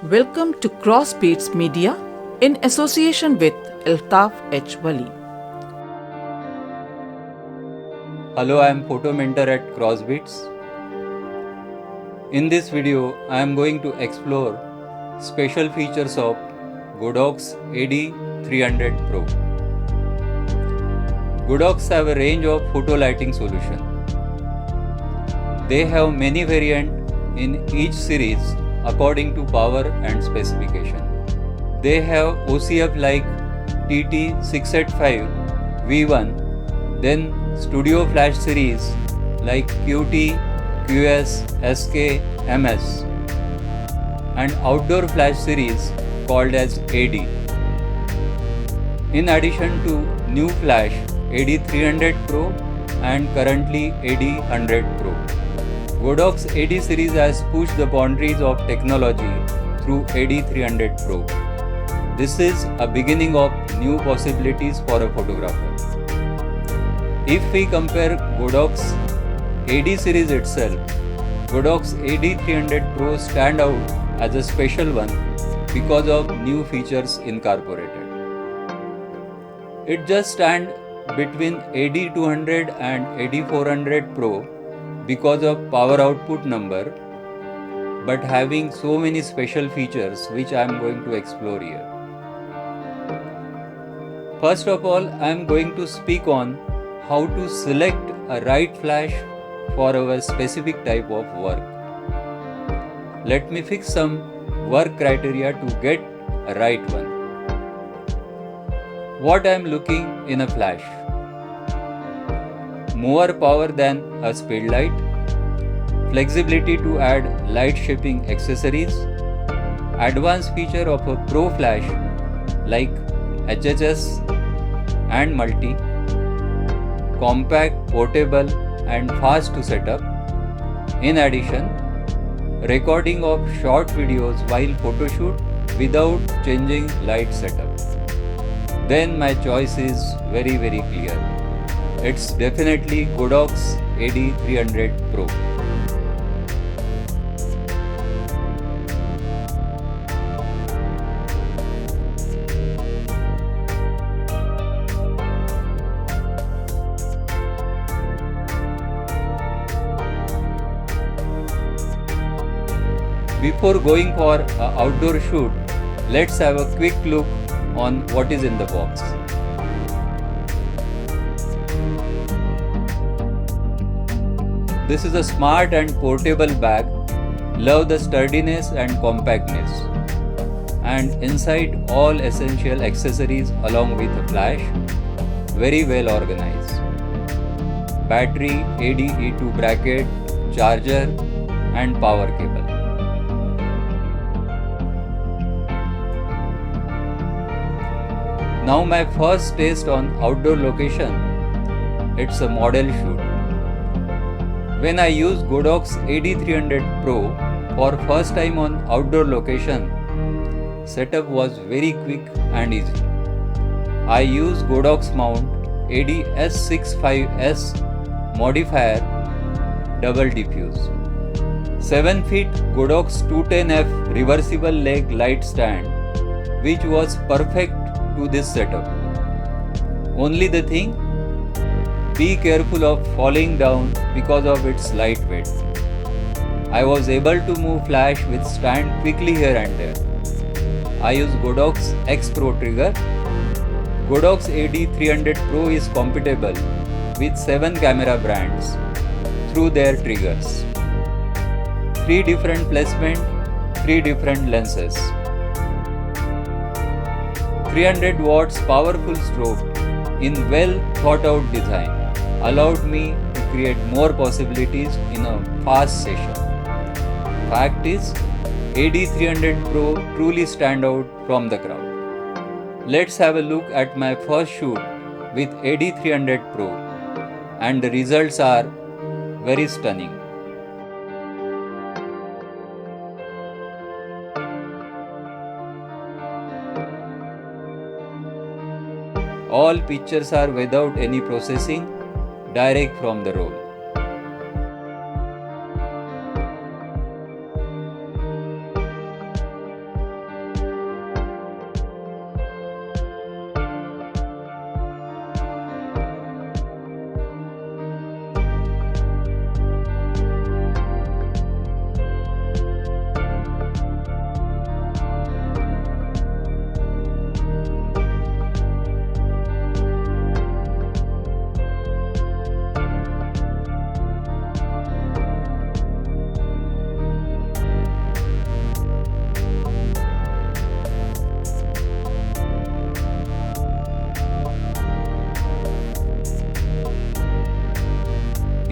Welcome to Crossbeats Media in association with Altaf H. Wali. Hello, I am Photo Mentor at Crossbeats. In this video, I am going to explore special features of Godox AD300 Pro. Godox have a range of photo lighting solutions. They have many variants in each series according to power and specification. They have OCF like TT685 V1, then Studio Flash series like QT, QS, SK, MS, and outdoor flash series called as AD. In addition to new flash AD300 Pro and currently AD100 Pro. Godox AD series has pushed the boundaries of technology through AD300 Pro. This is a beginning of new possibilities for a photographer. If we compare Godox AD series itself, Godox AD300 Pro stand out as a special one because of new features incorporated. It just stands between AD200 and AD400 Pro because of power output number, but having so many special features which I am going to explore here. First of all, I am going to speak on how to select a right flash for our specific type of work. Let me fix some work criteria to get a right one. What I am looking in a flash? More power than a speed light, flexibility to add light shaping accessories, advanced feature of a pro flash like HHS and multi, compact, portable and fast to set up. In addition, recording of short videos while photoshoot without changing light setup. Then my choice is very clear. It's definitely Godox AD300 Pro. Before going for an outdoor shoot, let's have a quick look on what is in the box. This is a smart and portable bag. Love the sturdiness and compactness. And inside all essential accessories along with a flash. Very well organized. Battery, AD-E2 bracket, charger and power cable. Now my first taste on outdoor location, it's a model shoot. When I use Godox AD300 Pro for first time on outdoor location, setup was very quick and easy. I use Godox mount AD-S65S modifier double diffuse. 7 feet Godox 210F reversible leg light stand which was perfect to this setup. Only the thing, be careful of falling down because of its lightweight. I was able to move flash with stand quickly here and there. I use Godox X Pro trigger. Godox AD300 Pro is compatible with 7 camera brands through their triggers. 3 different placement, 3 different lenses. 300 watts powerful strobe in well thought out design allowed me to create more possibilities in a fast session. Fact is, AD300 Pro truly stand out from the crowd. Let's have a look at my first shoot with AD300 Pro and the results are very stunning. All pictures are without any processing, direct from the roll.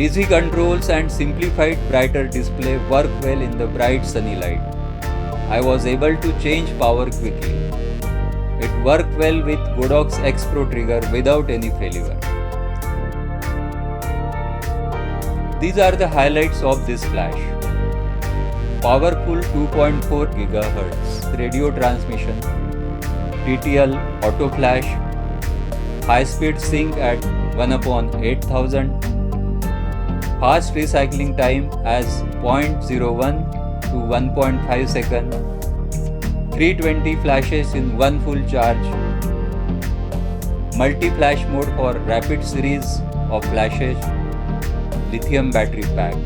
Easy controls and simplified brighter display work well in the bright sunny light. I was able to change power quickly. It worked well with Godox X Pro trigger without any failure. These are the highlights of this flash. Powerful 2.4 GHz radio transmission, TTL auto flash, high speed sync at 1/8000, fast recycling time as 0.01 to 1.5 second, 320 flashes in one full charge, multi-flash mode for rapid series of flashes, lithium battery pack.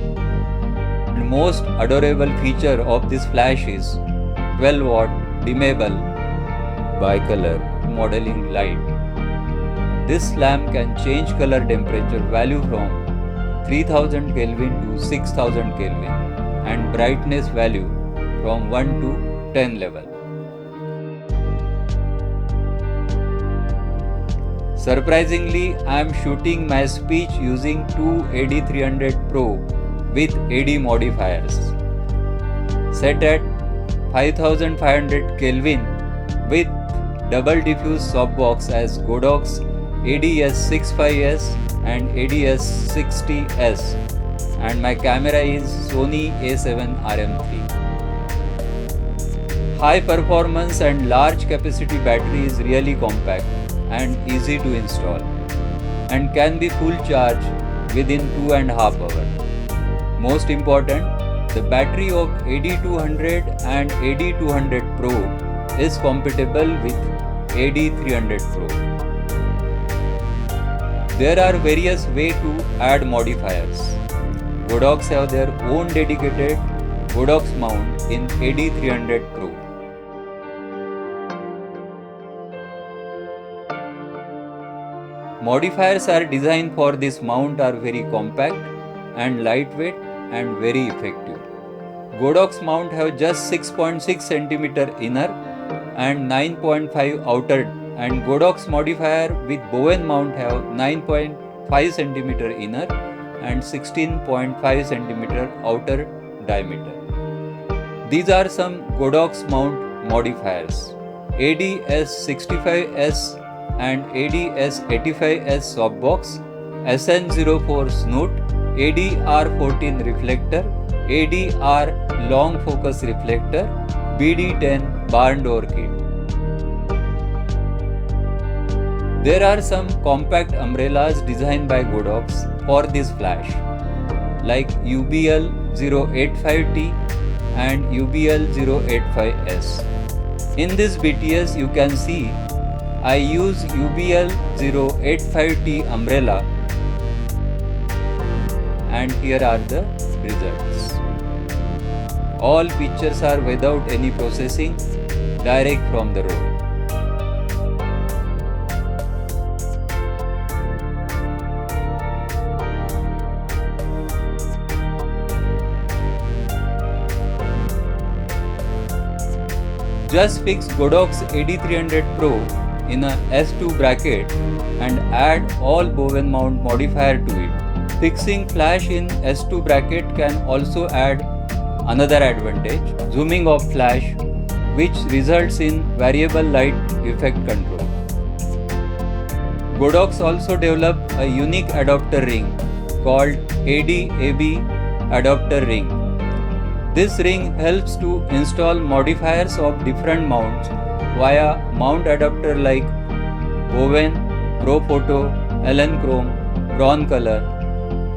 The most adorable feature of this flash is 12 watt dimmable bicolor modeling light. This lamp can change color temperature value from 3000 Kelvin to 6000 Kelvin and brightness value from 1 to 10 level. Surprisingly, I am shooting my speech using two AD300 Pro with AD modifiers. Set at 5500 Kelvin with double diffuse softbox as Godox AD-S65S and AD-S60S, and my camera is Sony A7 RM3. High performance and large capacity battery is really compact and easy to install and can be full charge within 2.5 hours. Most important, the battery of AD200 and AD200 Pro is compatible with AD300 Pro. There are various ways to add modifiers. Godox have their own dedicated Godox mount in AD300 Pro. Modifiers are designed for this mount are very compact and lightweight and very effective. Godox mount have just 6.6 cm inner and 9.5 outer, and Godox modifier with Bowen mount have 9.5 cm inner and 16.5 cm outer diameter. These are some Godox mount modifiers: AD-S65S and AD-S85S softbox, SN04 snoot, AD-R14 reflector, AD-R long focus reflector, BD10 barn door kit. There are some compact umbrellas designed by Godox for this flash, like UBL085T and UBL085S. In this BTS you can see I use UBL085T umbrella, and here are the results. All pictures are without any processing, direct from the road. Just fix Godox AD300 Pro in a S2 bracket and add all Bowen mount modifier to it. Fixing flash in S2 bracket can also add another advantage, zooming of flash, which results in variable light effect control. Godox also developed a unique adapter ring called AD-AB adapter ring. This ring helps to install modifiers of different mounts via mount adapter like Bowen, Profoto, Elechrome, Broncolor,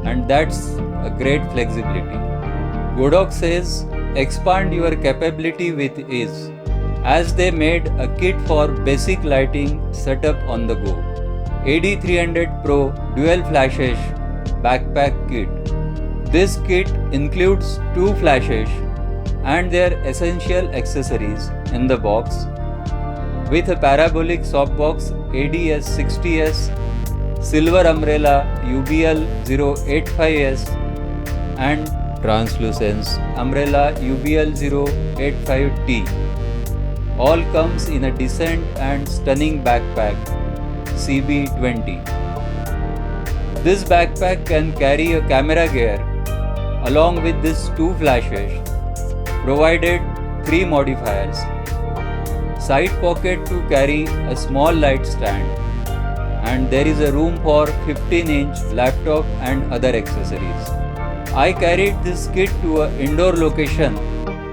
and that's a great flexibility. Godox says expand your capability with ease, as they made a kit for basic lighting setup on the go. AD300 Pro Dual Flashes Backpack Kit. This kit includes 2 flashes and their essential accessories in the box, with a parabolic softbox AD-S60S, silver umbrella UBL085S, and translucence umbrella UBL085T. All comes in a decent and stunning backpack CB20. This backpack can carry a camera gear along with these 2 flashes, provided 3 modifiers, side pocket to carry a small light stand, and there is a room for 15-inch laptop and other accessories. I carried this kit to an indoor location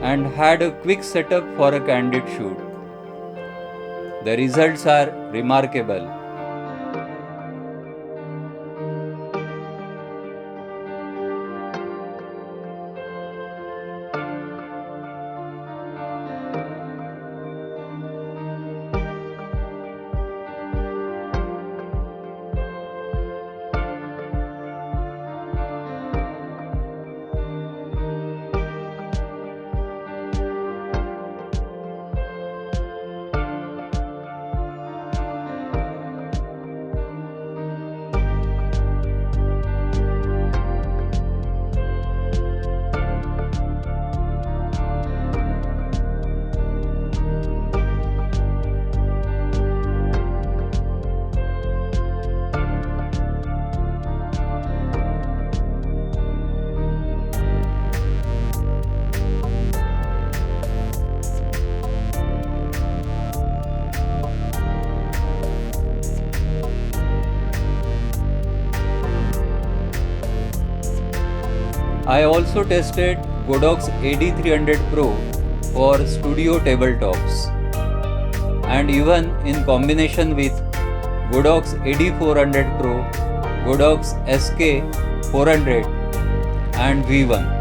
and had a quick setup for a candid shoot. The results are remarkable. I also tested Godox AD300 Pro for studio tabletops, and even in combination with Godox AD400 Pro, Godox SK400 and V1.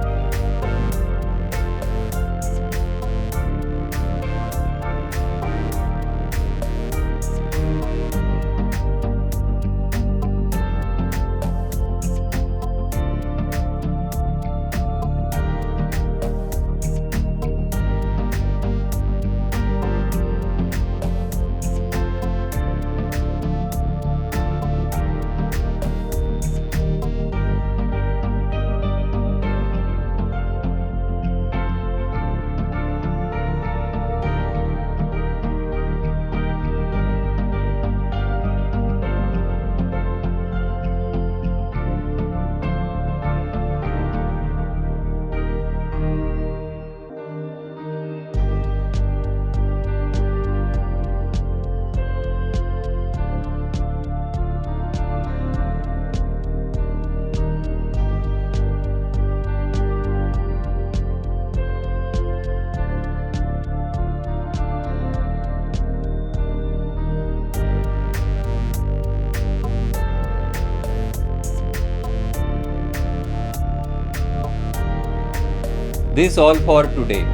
This all for today.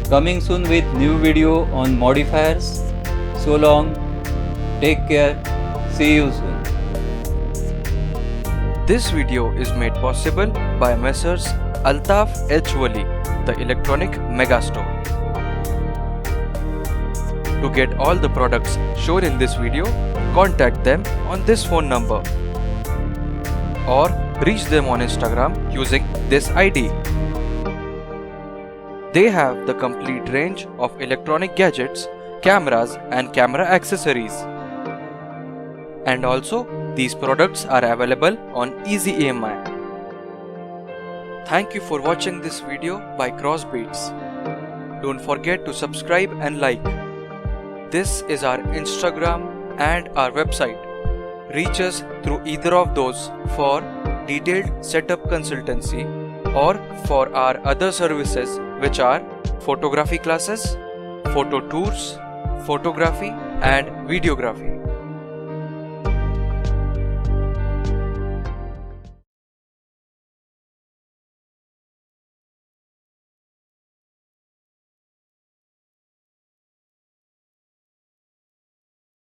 Coming soon with new video on modifiers. So long, take care, see you soon. This video is made possible by Messrs. Altaf H. Wali, the electronic megastore. To get all the products shown in this video, contact them on this phone number or reach them on Instagram using this ID. They have the complete range of electronic gadgets, cameras and camera accessories. And also, these products are available on Easy EMI. Thank you for watching this video by Crossbeats. Don't forget to subscribe and like. This is our Instagram and our website. Reach us through either of those for detailed setup consultancy or for our other services, which are photography classes, photo tours, photography and videography.